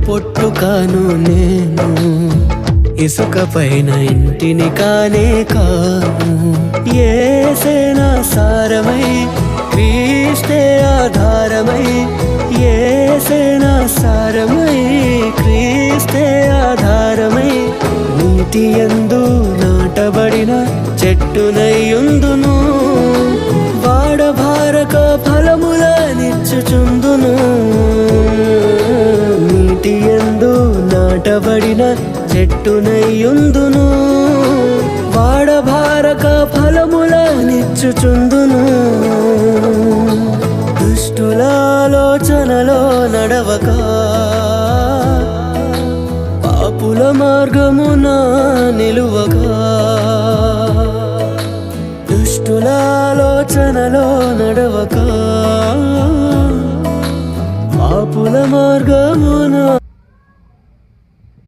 పొట్టు కాను నేను, ఇసుక పైన ఇంటిని కానే కాను. యేసేనా సారమై క్రీస్తే ఆధారమై, యేసేనా సారమై క్రీస్తే ఆధారమై, నీటి యందు నాటబడిన చెట్టునయ్యుందును, వాడభారక ఫలముల నిచ్చుచుందును. నీటి యందు నాటబడిన చెట్టునయ్యుందును, వాడభారక ఫలముల నిచ్చుచుందును. దుష్టుల ఆలోచనలో నడవక, పాపుల మార్గమున నిలువక, దుష్టుల ఆలోచనలో నడవక, పాపుల మార్గమున